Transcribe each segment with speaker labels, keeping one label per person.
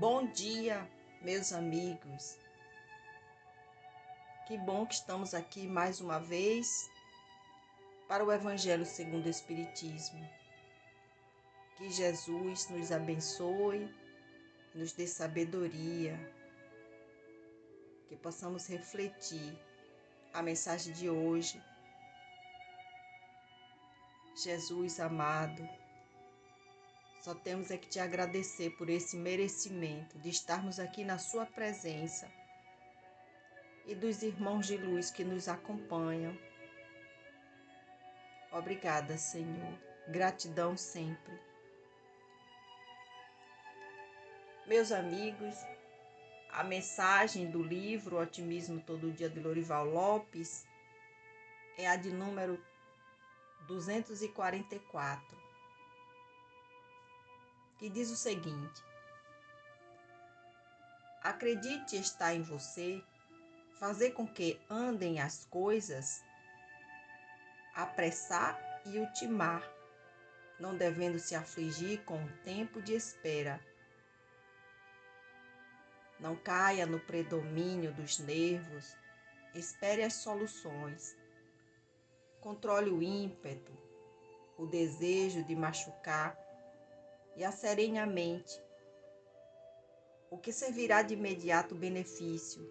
Speaker 1: Bom dia, meus amigos. Que bom que estamos aqui mais uma vez para o Evangelho segundo o Espiritismo. Que Jesus nos abençoe, nos dê sabedoria, que possamos refletir a mensagem de hoje. Jesus amado, só temos é que te agradecer por esse merecimento de estarmos aqui na sua presença e dos irmãos de luz que nos acompanham. Obrigada, Senhor. Gratidão sempre. Meus amigos, a mensagem do livro Otimismo Todo Dia de Lorival Lopes é a de número 244, que diz o seguinte: acredite estar em você, fazer com que andem as coisas, apressar e ultimar, não devendo se afligir com o tempo de espera. Não caia no predomínio dos nervos, espere as soluções. Controle o ímpeto, o desejo de machucar e acerene a mente, o que servirá de imediato benefício,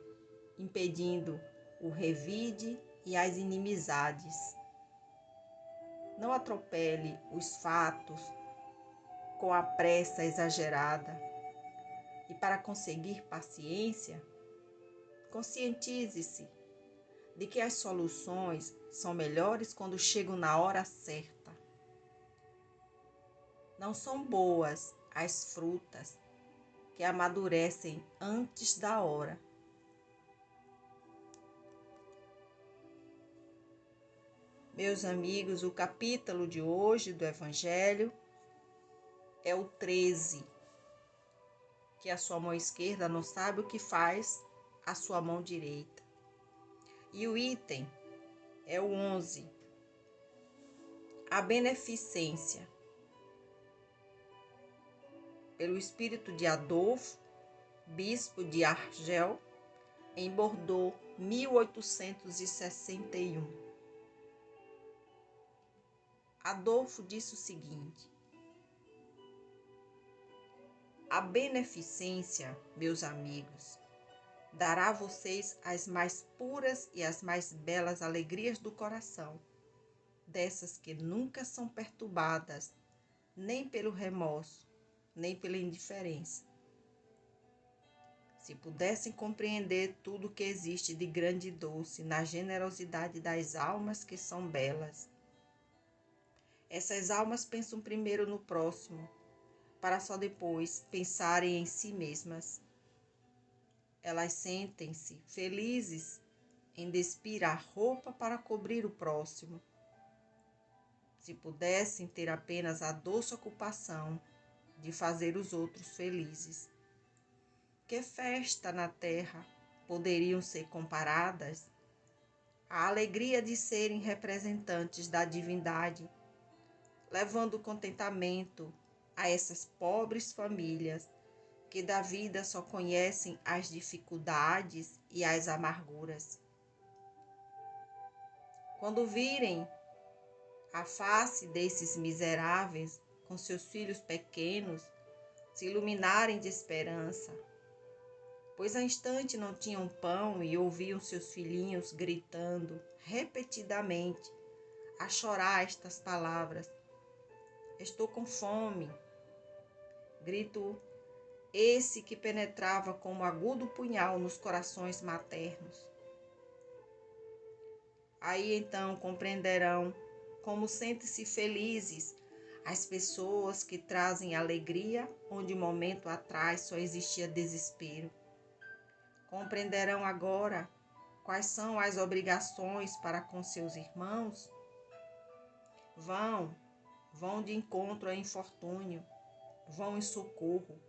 Speaker 1: impedindo o revide e as inimizades. Não atropele os fatos com a pressa exagerada e, para conseguir paciência, conscientize-se de que as soluções são melhores quando chegam na hora certa. Não são boas as frutas que amadurecem antes da hora. Meus amigos, o capítulo de hoje do Evangelho é o 13, que a sua mão esquerda não sabe o que faz a sua mão direita. E o item é o 11, a beneficência. Pelo espírito de Adolfo, bispo de Argel, em Bordeaux, 1861. Adolfo disse o seguinte: a beneficência, meus amigos, dará a vocês as mais puras e as mais belas alegrias do coração, dessas que nunca são perturbadas, nem pelo remorso, nem pela indiferença. Se pudessem compreender tudo o que existe de grande e doce na generosidade das almas que são belas. Essas almas pensam primeiro no próximo, para só depois pensarem em si mesmas. Elas sentem-se felizes em despir a roupa para cobrir o próximo. Se pudessem ter apenas a doce ocupação de fazer os outros felizes, que festa na terra poderiam ser comparadas à alegria de serem representantes da divindade, levando contentamento a essas pobres famílias que da vida só conhecem as dificuldades e as amarguras. Quando virem a face desses miseráveis com seus filhos pequenos se iluminarem de esperança, pois a instante não tinham pão e ouviam seus filhinhos gritando repetidamente a chorar estas palavras: estou com fome. Grito esse que penetrava como agudo punhal nos corações maternos. Aí então compreenderão como sentem-se felizes as pessoas que trazem alegria onde um momento atrás só existia desespero. Compreenderão agora quais são as obrigações para com seus irmãos. Vão de encontro ao infortúnio, vão em socorro,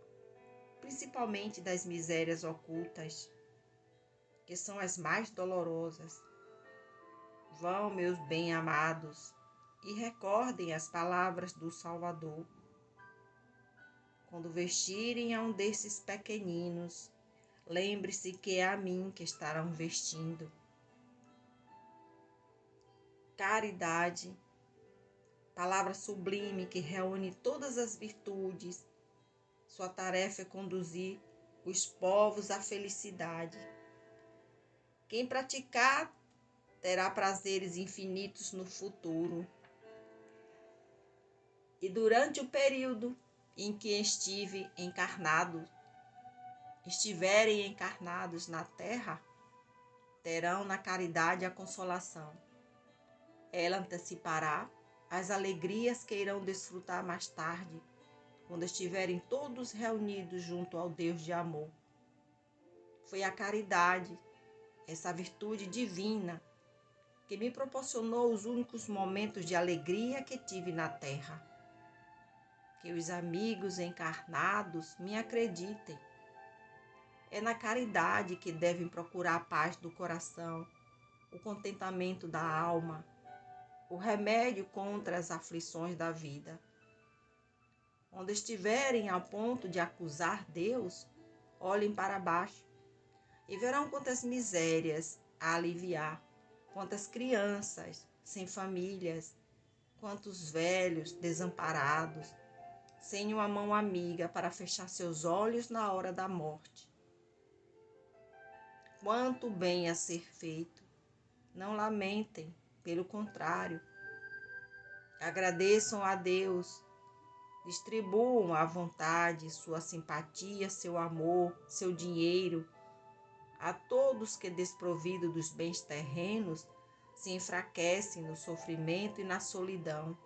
Speaker 1: principalmente das misérias ocultas, que são as mais dolorosas. Vão, meus bem-amados, e recordem as palavras do Salvador. Quando vestirem a um desses pequeninos, lembre-se que é a mim que estarão vestindo. Caridade, palavra sublime que reúne todas as virtudes. Sua tarefa é conduzir os povos à felicidade. Quem praticar terá prazeres infinitos no futuro. E durante o período em que estiverem encarnados na terra, terão na caridade a consolação. Ela antecipará as alegrias que irão desfrutar mais tarde, quando estiverem todos reunidos junto ao Deus de amor. Foi a caridade, essa virtude divina, que me proporcionou os únicos momentos de alegria que tive na terra. Que os amigos encarnados me acreditem. É na caridade que devem procurar a paz do coração, o contentamento da alma, o remédio contra as aflições da vida. Quando estiverem ao ponto de acusar Deus, olhem para baixo e verão quantas misérias a aliviar, quantas crianças sem famílias, quantos velhos desamparados, sem uma mão amiga para fechar seus olhos na hora da morte. Quanto bem a ser feito! Não lamentem, pelo contrário, agradeçam a Deus, distribuam à vontade sua simpatia, seu amor, seu dinheiro a todos que, desprovidos dos bens terrenos, se enfraquecem no sofrimento e na solidão.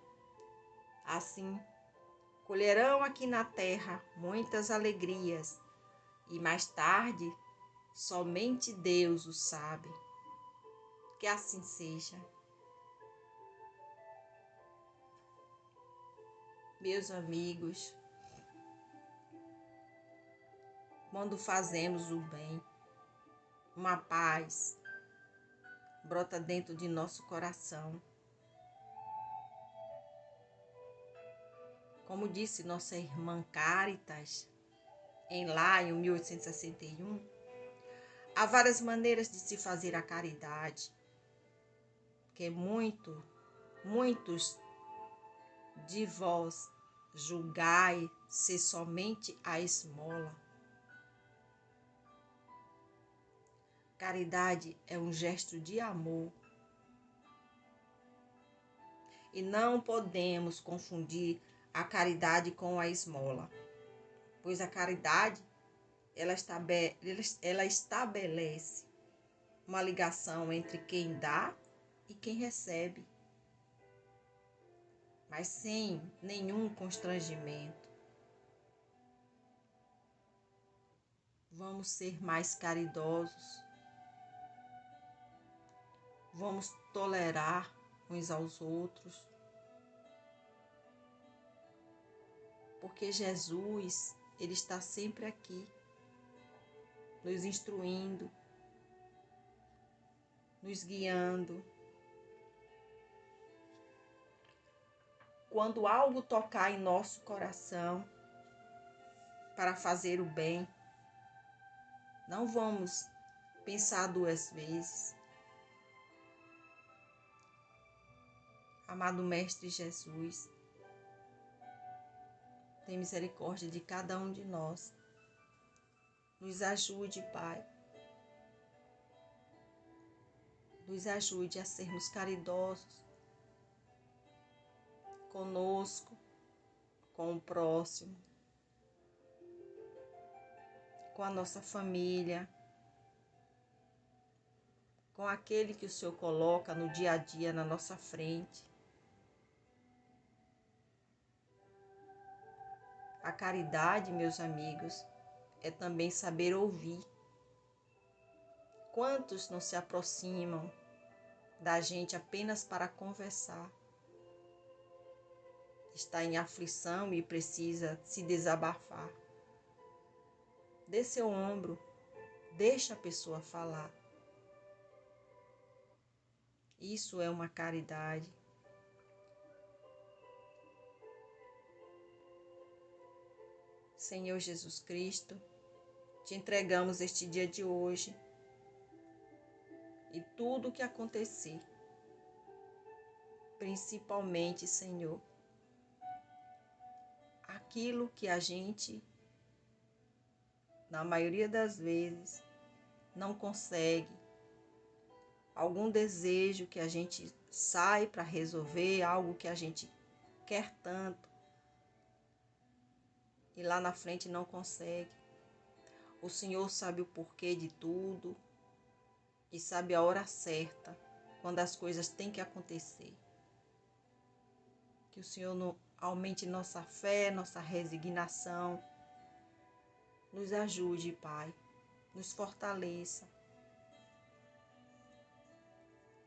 Speaker 1: Assim, colherão aqui na terra muitas alegrias e mais tarde somente Deus o sabe. Que assim seja. Meus amigos, quando fazemos o bem, uma paz brota dentro de nosso coração. Como disse nossa irmã Cáritas, em Laio, 1861, há várias maneiras de se fazer a caridade, que muitos de vós julgai ser somente a esmola. Caridade é um gesto de amor. E não podemos confundir a caridade com a esmola, pois a caridade ela estabelece uma ligação entre quem dá e quem recebe, mas sem nenhum constrangimento. Vamos ser mais caridosos, vamos tolerar uns aos outros, porque Jesus, Ele está sempre aqui, nos instruindo, nos guiando. Quando algo tocar em nosso coração para fazer o bem, não vamos pensar duas vezes. Amado Mestre Jesus, tem misericórdia de cada um de nós. Nos ajude, Pai. Nos ajude a sermos caridosos conosco, com o próximo, com a nossa família, com aquele que o Senhor coloca no dia a dia na nossa frente. A caridade, meus amigos, é também saber ouvir. Quantos não se aproximam da gente apenas para conversar? Está em aflição e precisa se desabafar. Dê seu ombro, deixa a pessoa falar. Isso é uma caridade. Senhor Jesus Cristo, te entregamos este dia de hoje e tudo o que acontecer, principalmente, Senhor, aquilo que a gente, na maioria das vezes, não consegue, algum desejo que a gente sai para resolver, algo que a gente quer tanto e lá na frente não consegue. O Senhor sabe o porquê de tudo e sabe a hora certa, quando as coisas têm que acontecer. Que o Senhor aumente nossa fé, nossa resignação, nos ajude, Pai, nos fortaleça.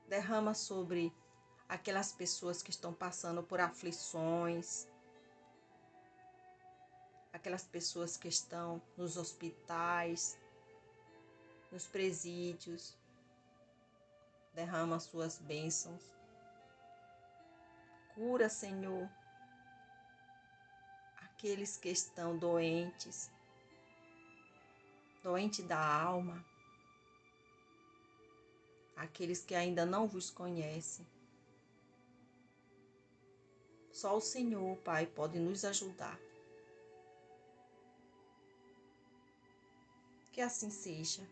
Speaker 1: Derrama sobre aquelas pessoas que estão passando por aflições, aquelas pessoas que estão nos hospitais, nos presídios. Derrama suas bênçãos. Cura, Senhor, aqueles que estão doentes, doente da alma, aqueles que ainda não vos conhecem. Só o Senhor, Pai, pode nos ajudar. Que assim seja.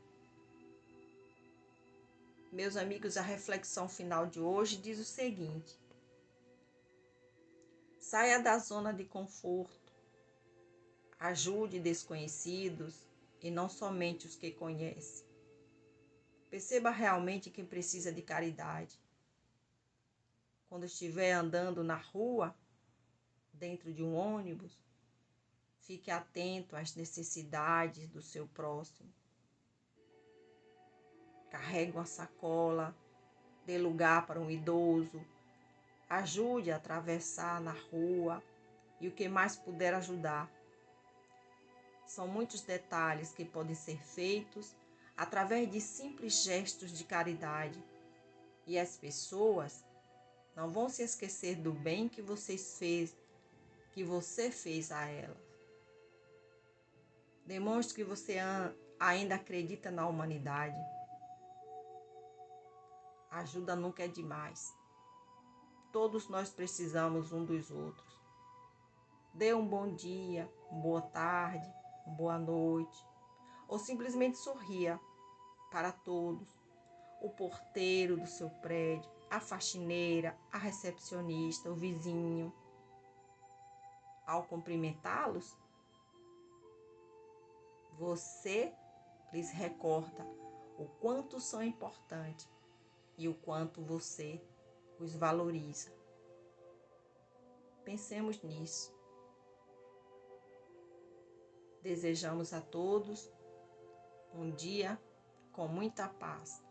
Speaker 1: Meus amigos, a reflexão final de hoje diz o seguinte: saia da zona de conforto, ajude desconhecidos e não somente os que conhecem. Perceba realmente quem precisa de caridade. Quando estiver andando na rua, dentro de um ônibus, fique atento às necessidades do seu próximo. Carregue uma sacola, dê lugar para um idoso, ajude a atravessar na rua e o que mais puder ajudar. São muitos detalhes que podem ser feitos através de simples gestos de caridade e as pessoas não vão se esquecer do bem que você fez a elas. Demonstre que você ainda acredita na humanidade. Ajuda nunca é demais. Todos nós precisamos um dos outros. Dê um bom dia, uma boa tarde, uma boa noite, ou simplesmente sorria para todos. O porteiro do seu prédio, a faxineira, a recepcionista, o vizinho. Ao cumprimentá-los, você lhes recorda o quanto são importantes e o quanto você os valoriza. Pensemos nisso. Desejamos a todos um dia com muita paz.